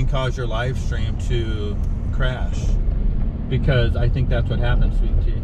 can cause your live stream to crash, because I think that's what happened, Sweet Tea.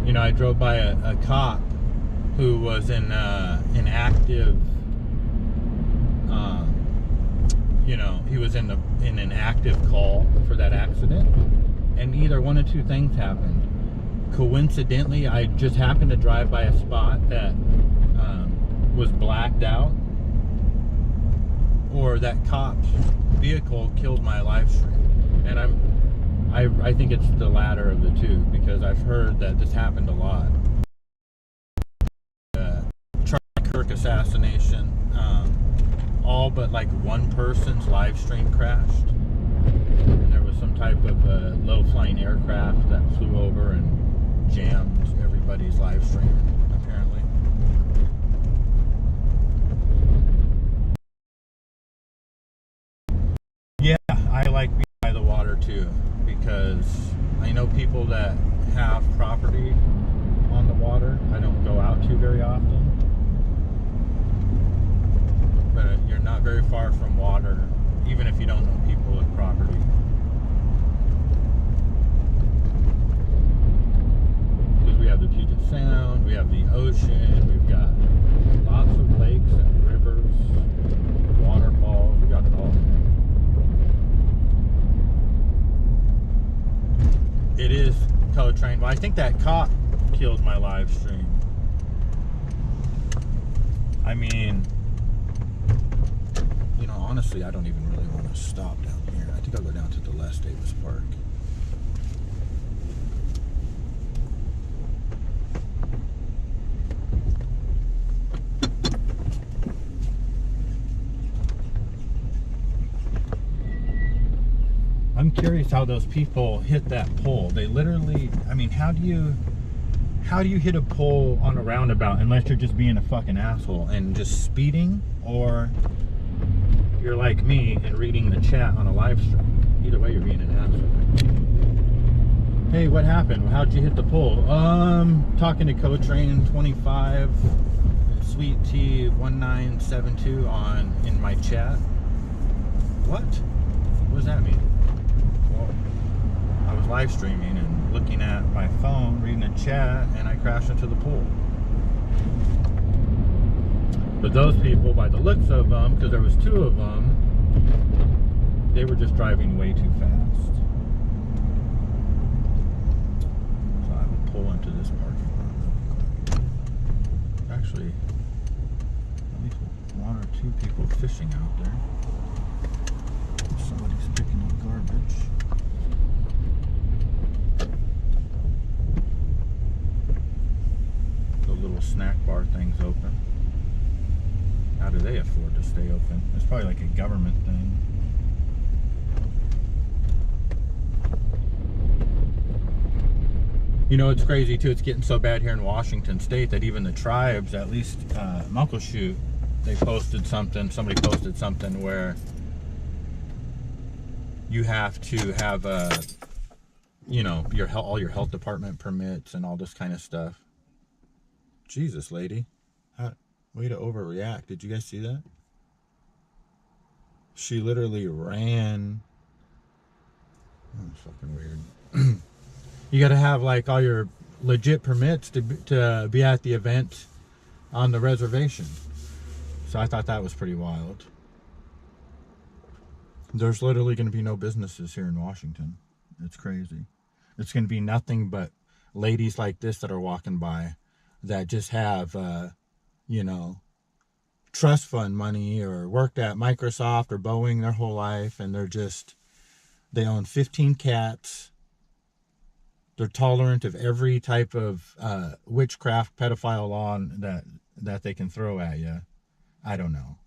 You know, I drove by a cop who was in active, you know, he was in an active call for that accident, and either one of two things happened. Coincidentally, I just happened to drive by a spot that was blacked out, or that cop's vehicle killed my live stream. And I think it's the latter of the two, because I've heard that this happened a lot. Charlie Kirk assassination, all but like one person's live stream crashed, and there was some type of low-flying aircraft that flew over and jammed everybody's live stream, apparently. Yeah, I like being by the water too, because I know people that have property on the water. I don't go out to very often, but you're not very far from water, even if you don't know people with property. Because we have the Puget Sound, we have the ocean, we've got lots of lakes and rivers, waterfalls, we got it all. It is co-trained. Well, I think that cop killed my live stream. I mean, you know, honestly, I don't even really want to stop down here. I think I'll go down to the Las Davis Park. I'm curious how those people hit that pole. They literally, I mean, how do you hit a pole on a roundabout unless you're just being a fucking asshole and just speeding, or you're like me and reading the chat on a live stream? Either way, you're being an asshole. Hey, what happened? How'd you hit the pole? Talking to Co-Train 25 and Sweet Tea 1972 in my chat. What does that mean? I was live streaming and looking at my phone, reading a chat, and I crashed into the pool. But those people, by the looks of them, because there was two of them, they were just driving way too fast. So I will pull into this parking lot. Actually, at least one or two people fishing out there. Somebody's picking up garbage. The little snack bar thing's open. How do they afford to stay open? It's probably like a government thing. You know, it's crazy too. It's getting so bad here in Washington State that even the tribes, at least Muckleshoot, they posted something. Somebody posted something where you have to have you know, all your health department permits and all this kind of stuff. Jesus, lady. Way to overreact. Did you guys see that? She literally ran. Oh, it's fucking weird. You got to have like all your legit permits to be at the event on the reservation. So I thought that was pretty wild. There's literally going to be no businesses here in Washington. It's crazy. It's going to be nothing but ladies like this that are walking by that just have, you know, trust fund money or worked at Microsoft or Boeing their whole life, and they own 15 cats. They're tolerant of every type of witchcraft, pedophile law that they can throw at you. I don't know.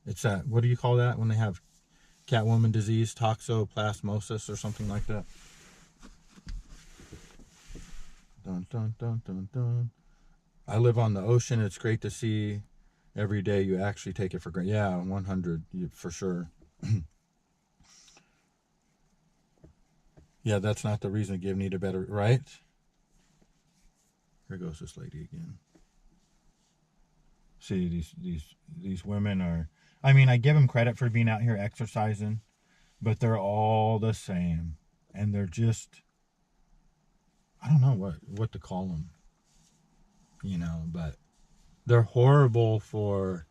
It's what do you call that when they have Catwoman disease, toxoplasmosis or something like that? Dun, dun, dun, dun, dun. I live on the ocean. It's great to see every day. You actually take it for granted. Yeah, 100 for sure. Yeah, that's not the reason to give need a better, right? Here goes this lady again. See, these women are, I mean, I give them credit for being out here exercising, but they're all the same. And they're just, I don't know what to call them, you know, but they're horrible for,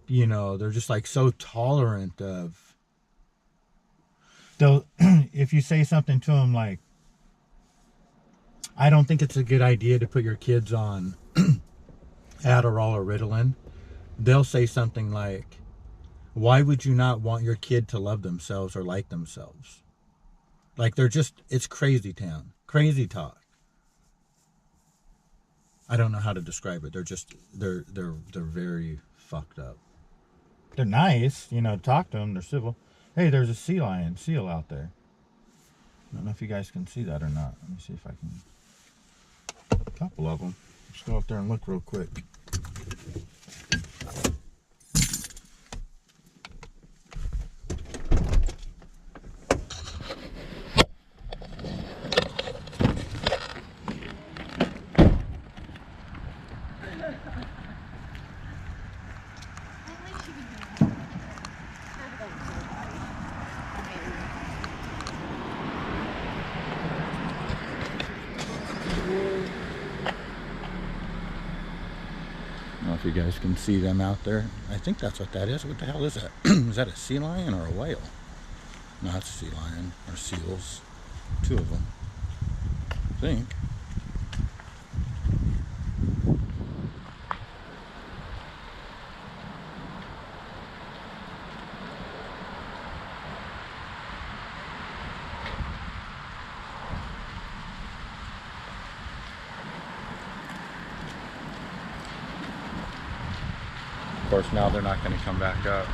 you know, they're just like so tolerant of, they'll, if you say something to them like, I don't think it's a good idea to put your kids on Adderall or Ritalin, they'll say something like, why would you not want your kid to love themselves or like themselves? Like, they're just, it's crazy town. Crazy talk. I don't know how to describe it. They're just, they're very fucked up. They're nice, you know, talk to them. They're civil. Hey, there's a seal out there. I don't know if you guys can see that or not. Let me see if I can. A couple of them. Just go up there and look real quick. I don't know if you guys can see them out there. I think that's what that is. What the hell is that? Is that a sea lion or a whale? No, it's a sea lion or seals. Two of them, I think. Of course, now they're not going to come back up.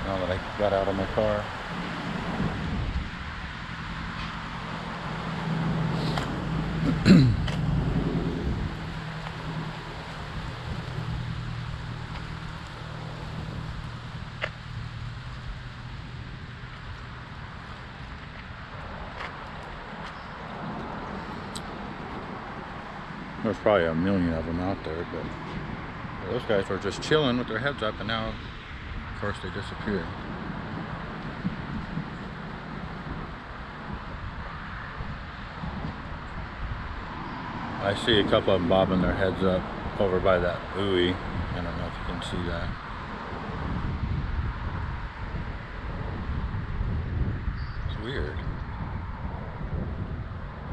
Now that I got out of my car. There's probably a million of them out there, but those guys were just chilling with their heads up, and now, of course, they disappear. I see a couple of them bobbing their heads up over by that buoy. I don't know if you can see that. It's weird.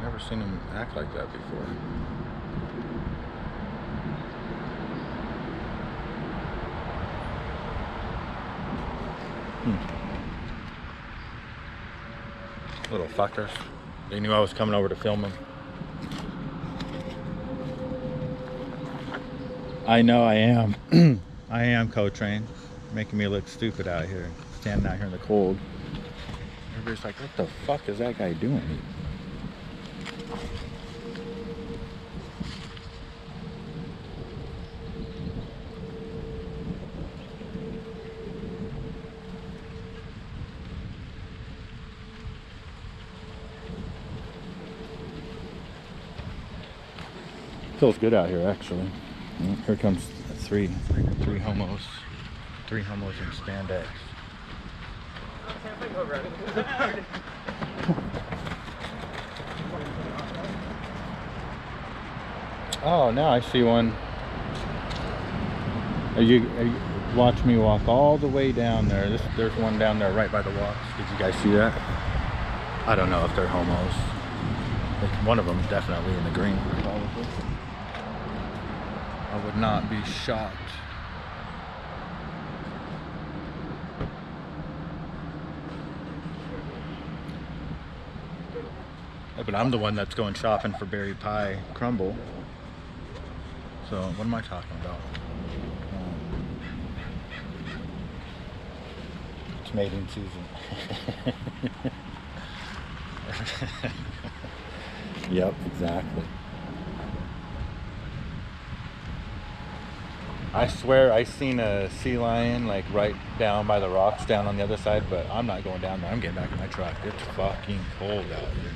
Never seen them act like that before. Little fuckers. They knew I was coming over to film them. I know I am. I am co-trained. Making me look stupid out here. Standing out here in the cold. Everybody's like, what the fuck is that guy doing? Feels good out here, actually. Here comes three homos in spandex. Oh, now I see one. Are you watch me walk all the way down there? There's one down there right by the walks. Did you guys see that? I don't know if they're homos. One of them definitely in the green, probably. I would not be shocked. Yeah, but I'm the one that's going shopping for berry pie crumble. So what am I talking about? It's mating season. Yep, exactly. I swear I seen a sea lion like right down by the rocks down on the other side, but I'm not going down there. I'm getting back in my truck. It's fucking cold out here.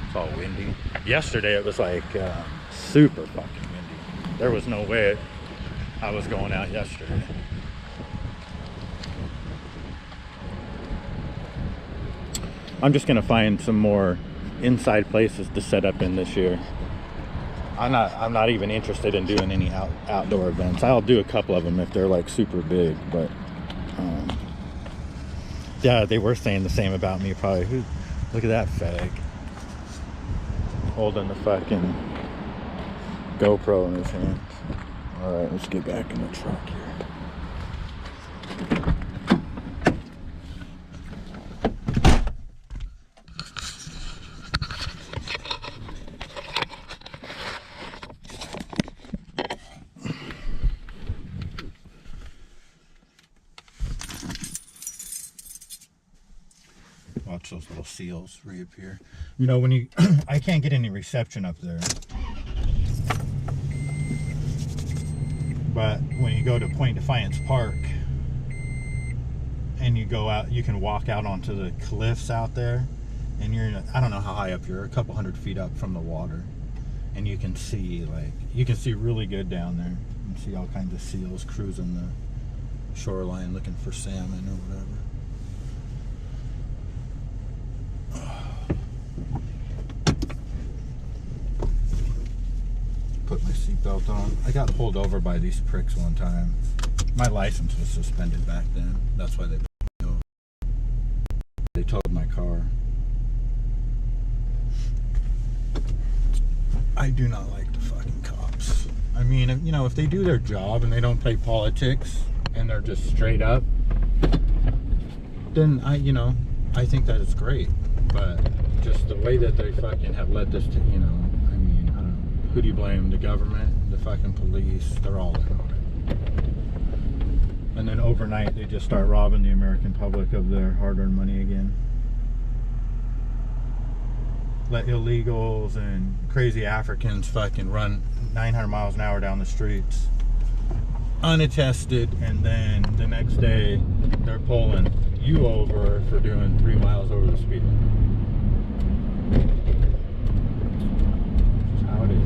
It's all windy. Yesterday it was like super fucking windy. There was no way I was going out yesterday. I'm just gonna find some more inside places to set up in this year. I'm not even interested in doing any outdoor events. I'll do a couple of them if they're like super big, but yeah, they were saying the same about me probably. Look at that fag holding the fucking GoPro in his hands. All right, let's get back in the truck here. Watch those little seals reappear. You know, when you, I can't get any reception up there. But when you go to Point Defiance Park and you go out, you can walk out onto the cliffs out there, and you're, I don't know how high up you're, a couple 100 feet up from the water, and you can see, like, you can see really good down there. You can see all kinds of seals cruising the shoreline looking for salmon or whatever. Put my seatbelt on. I got pulled over by these pricks one time. My license was suspended back then. That's why they pulled me over. They towed my car. I do not like the fucking cops. I mean, you know, if they do their job and they don't play politics and they're just straight up, then I think that is great. But just the way that they fucking have led this to, you know, I mean, I don't know. Who do you blame? The government, the fucking police, they're all in on it. And then overnight, they just start robbing the American public of their hard-earned money again. Let illegals and crazy Africans fucking run 900 miles an hour down the streets, unattested, and then the next day, they're pulling you over for doing 3 miles over the speed limit. How it is.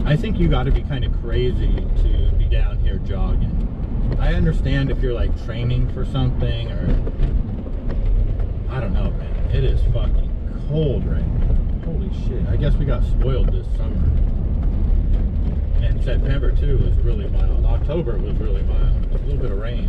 I think you got to be kind of crazy to be down here jogging. I understand if you're like training for something, or I don't know, man. It is fucking cold right now. Holy shit. I guess we got spoiled this summer. And September too was really mild. October was really mild. A little bit of rain.